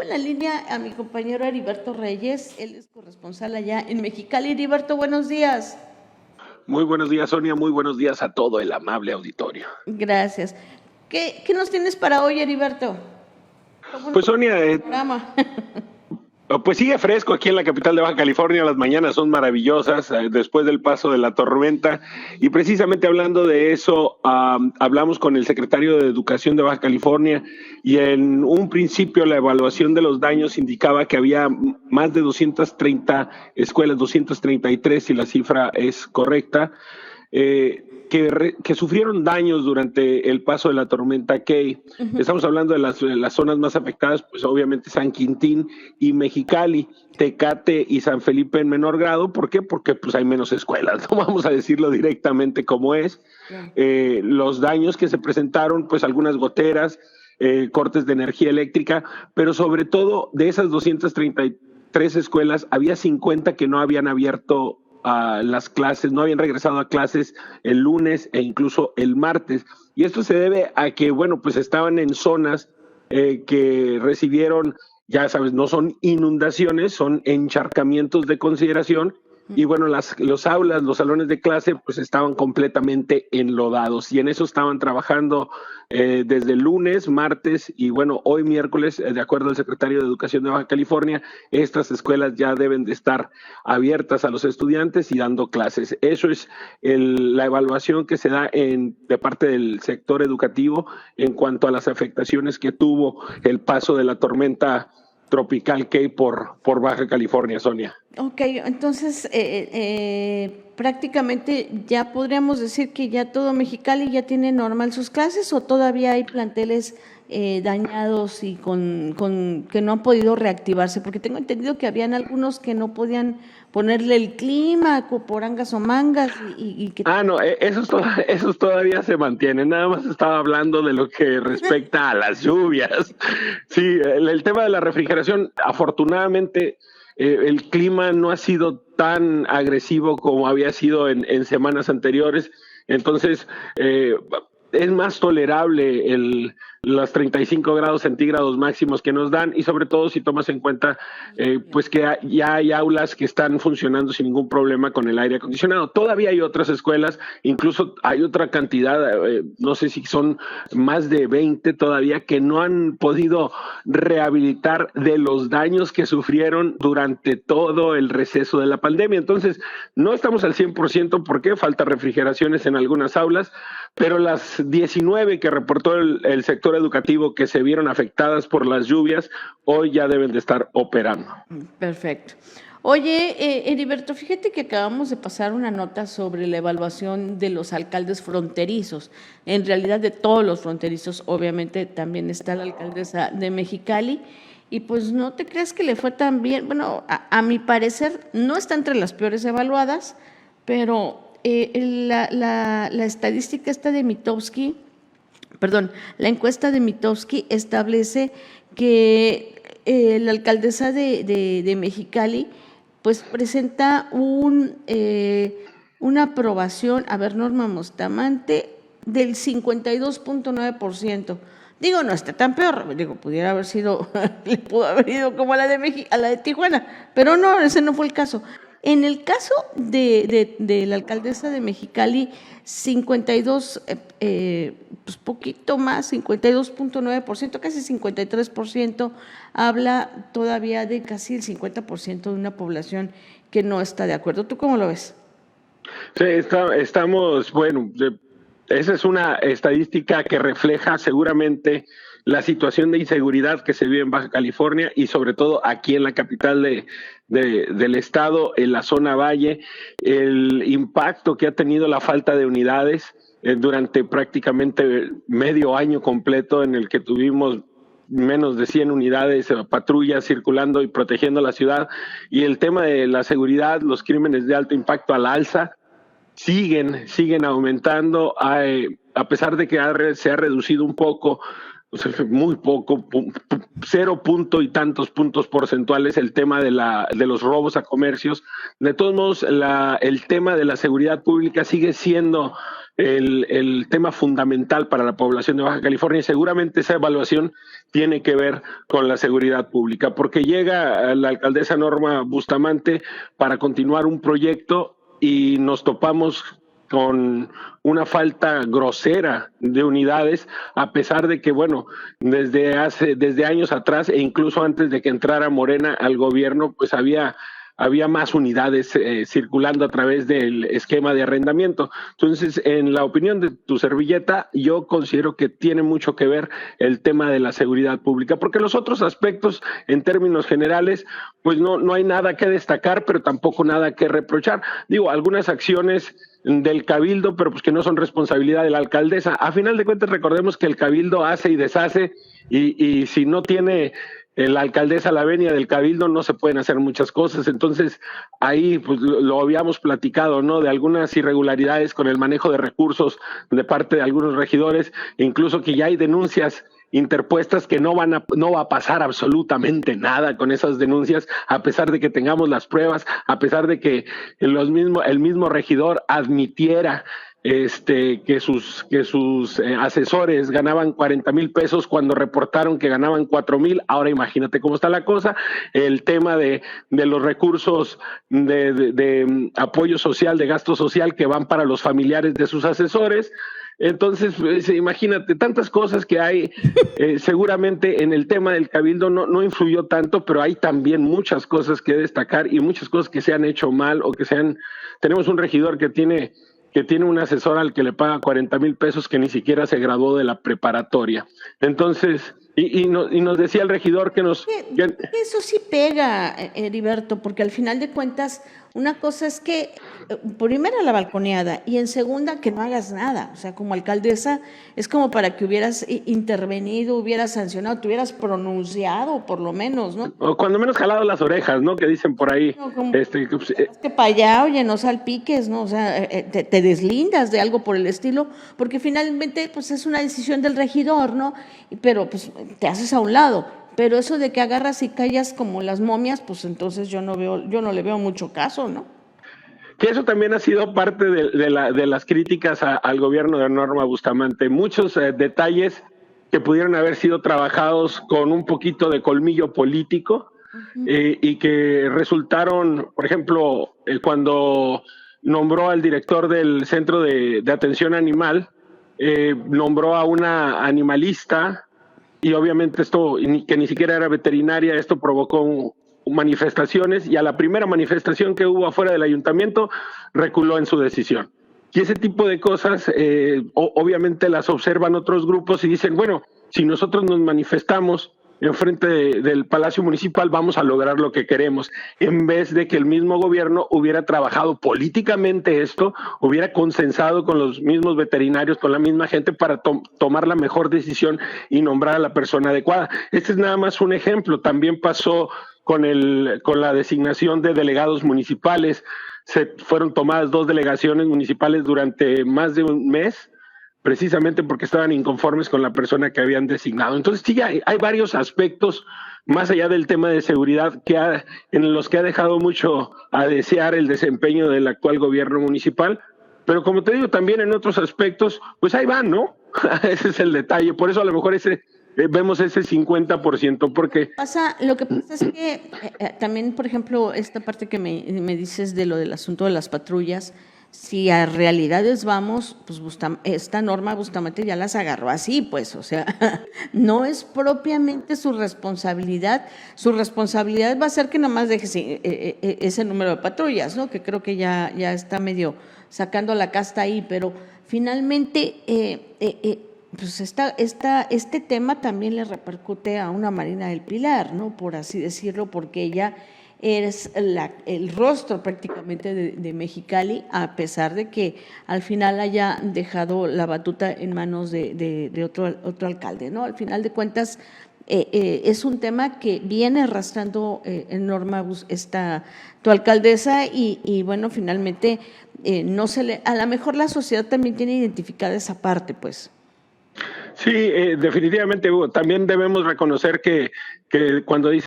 en la línea a mi compañero Heriberto Reyes, él es corresponsal allá en Mexicali. Heriberto, buenos días. Muy buenos días, Sonia. Muy buenos días a todo el amable auditorio. Gracias. ¿Qué nos tienes para hoy, Heriberto? Pues, Sonia, Programa. pues sigue fresco aquí en la capital de Baja California. Las mañanas son maravillosas después del paso de la tormenta. Y precisamente hablando de eso, hablamos con el secretario de Educación de Baja California y en un principio la evaluación de los daños indicaba que había más de 230 escuelas, 233 si la cifra es correcta, que sufrieron daños durante el paso de la tormenta Kay. Estamos hablando de las zonas más afectadas, pues obviamente San Quintín y Mexicali, Tecate y San Felipe en menor grado. ¿Por qué? Porque pues hay menos escuelas, no vamos a decirlo directamente como es. Los daños que se presentaron, pues algunas goteras, cortes de energía eléctrica, pero sobre todo de esas 233 escuelas, había 50 que no habían abierto a las clases, no habían regresado a clases el lunes e incluso el martes. Y esto se debe a que, bueno, pues estaban en zonas que recibieron, ya sabes, no son inundaciones, son encharcamientos de consideración. Y bueno, los aulas, los salones de clase, pues estaban completamente enlodados y en eso estaban trabajando desde el lunes, martes y bueno, hoy miércoles, de acuerdo al secretario de Educación de Baja California, estas escuelas ya deben de estar abiertas a los estudiantes y dando clases. Eso es la evaluación que se da de parte del sector educativo en cuanto a las afectaciones que tuvo el paso de la tormenta tropical Kay por Baja California, Sonia. Ok, entonces prácticamente ya podríamos decir que ya todo Mexicali ya tiene normal sus clases, o todavía hay planteles dañados y que no han podido reactivarse, porque tengo entendido que habían algunos que no podían ponerle el clima por angas o mangas y que... No, esos todavía se mantienen. Nada más estaba hablando de lo que respecta a las lluvias. Sí, el tema de la refrigeración, afortunadamente, el clima no ha sido tan agresivo como había sido en semanas anteriores. Entonces, es más tolerable los 35 grados centígrados máximos que nos dan, y sobre todo si tomas en cuenta pues que ya hay aulas que están funcionando sin ningún problema con el aire acondicionado. Todavía hay otras escuelas, incluso hay otra cantidad, no sé si son más de 20 todavía, que no han podido rehabilitar de los daños que sufrieron durante todo el receso de la pandemia. Entonces, no estamos al 100%, porque falta refrigeraciones en algunas aulas, pero las 19 que reportó el sector educativo que se vieron afectadas por las lluvias, hoy ya deben de estar operando. Perfecto. Oye, Heriberto, fíjate que acabamos de pasar una nota sobre la evaluación de los alcaldes fronterizos, en realidad de todos los fronterizos. Obviamente también está la alcaldesa de Mexicali, y pues no te creas que le fue tan bien. Bueno, a mi parecer no está entre las peores evaluadas, pero la estadística esta de Mitofsky, la encuesta de Mitofsky establece que la alcaldesa de Mexicali pues presenta una aprobación, Norma Bustamante, del 52.9%. Digo, no está tan peor, digo, pudiera haber sido, le pudo haber ido como a la de Tijuana, pero no, ese no fue el caso. En el caso de la alcaldesa de Mexicali, 52, pues poquito más, 52.9%, casi 53%, habla todavía de casi el 50% de una población que no está de acuerdo. ¿Tú cómo lo ves? Sí, estamos, bueno, esa es una estadística que refleja seguramente la situación de inseguridad que se vive en Baja California y sobre todo aquí en la capital del estado, en la zona Valle, el impacto que ha tenido la falta de unidades durante prácticamente medio año completo, en el que tuvimos menos de 100 unidades, patrullas circulando y protegiendo la ciudad, y el tema de la seguridad, los crímenes de alto impacto a la alza, siguen aumentando, a pesar de que se ha reducido un poco o sea, muy poco, 0 punto y tantos puntos porcentuales el tema de los robos a comercios. De todos modos, el tema de la seguridad pública sigue siendo el tema fundamental para la población de Baja California, y seguramente esa evaluación tiene que ver con la seguridad pública, porque llega la alcaldesa Norma Bustamante para continuar un proyecto y nos topamos con una falta grosera de unidades, a pesar de que, bueno, desde años atrás e incluso antes de que entrara Morena al gobierno, pues había más unidades circulando a través del esquema de arrendamiento. Entonces, en la opinión de tu servilleta, yo considero que tiene mucho que ver el tema de la seguridad pública, porque los otros aspectos, en términos generales, pues no hay nada que destacar, pero tampoco nada que reprochar. Digo, algunas acciones del cabildo, pero pues que no son responsabilidad de la alcaldesa. A final de cuentas, recordemos que el cabildo hace y deshace, y si no tiene la alcaldesa la venia del cabildo, no se pueden hacer muchas cosas. Entonces ahí pues lo habíamos platicado, ¿no? De algunas irregularidades con el manejo de recursos de parte de algunos regidores, incluso que ya hay denuncias interpuestas que no va a pasar absolutamente nada con esas denuncias, a pesar de que tengamos las pruebas, a pesar de que el mismo regidor admitiera que sus asesores ganaban 40,000 pesos cuando reportaron que ganaban 4,000. Ahora imagínate cómo está la cosa. El tema de los recursos de apoyo social, de gasto social que van para los familiares de sus asesores. Entonces, pues, imagínate, tantas cosas que hay. Seguramente en el tema del cabildo no influyó tanto, pero hay también muchas cosas que destacar y muchas cosas que se han hecho mal o tenemos un regidor que tiene un asesor al que le paga 40,000 pesos que ni siquiera se graduó de la preparatoria. Entonces, nos decía el regidor que Eso sí pega, Heriberto, porque al final de cuentas, una cosa es que, primero la balconeada, y en segunda, que no hagas nada. O sea, como alcaldesa, es como para que hubieras intervenido, hubieras sancionado, te hubieras pronunciado, por lo menos, ¿no? O cuando menos jalado las orejas, ¿no? Que dicen por ahí. No, como, que para allá, oye, no salpiques, ¿no? O sea, te deslindas de algo por el estilo, porque finalmente, pues es una decisión del regidor, ¿no? Pero, pues, te haces a un lado. Pero eso de que agarras y callas como las momias, pues entonces yo no le veo mucho caso, ¿no? Que eso también ha sido parte de las críticas al gobierno de Norma Bustamante. Muchos detalles que pudieron haber sido trabajados con un poquito de colmillo político, y que resultaron, por ejemplo, cuando nombró al director del Centro de Atención Animal, nombró a una animalista, y obviamente esto, que ni siquiera era veterinaria, esto provocó manifestaciones, y a la primera manifestación que hubo afuera del ayuntamiento reculó en su decisión. Y ese tipo de cosas obviamente las observan otros grupos y dicen, bueno, si nosotros nos manifestamos enfrente del Palacio Municipal vamos a lograr lo que queremos, en vez de que el mismo gobierno hubiera trabajado políticamente esto, hubiera consensado con los mismos veterinarios, con la misma gente para tomar la mejor decisión y nombrar a la persona adecuada. Este es nada más un ejemplo. También pasó con la designación de delegados municipales. Se fueron tomadas 2 delegaciones municipales durante más de un mes, precisamente porque estaban inconformes con la persona que habían designado. Entonces sí, hay varios aspectos, más allá del tema de seguridad, en los que ha dejado mucho a desear el desempeño del actual gobierno municipal, pero como te digo, también en otros aspectos, pues ahí van, ¿no? Ese es el detalle, por eso a lo mejor vemos ese 50%, porque... Lo que pasa es que también, por ejemplo, esta parte que me dices de lo del asunto de las patrullas, si a realidades vamos, pues esta Norma Bustamante ya las agarró así, pues, o sea, no es propiamente su responsabilidad va a ser que nomás deje ese número de patrullas, ¿no? Que creo que ya está medio sacando la casta ahí, pero finalmente, pues este tema también le repercute a una Marina del Pilar, ¿no? Por así decirlo, porque ella es el rostro prácticamente de Mexicali, a pesar de que al final haya dejado la batuta en manos de otro alcalde, ¿no? Al final de cuentas, es un tema que viene arrastrando en Norma tu alcaldesa, y bueno, finalmente a lo mejor la sociedad también tiene identificada esa parte, pues. Sí, definitivamente, Hugo. También debemos reconocer que cuando dice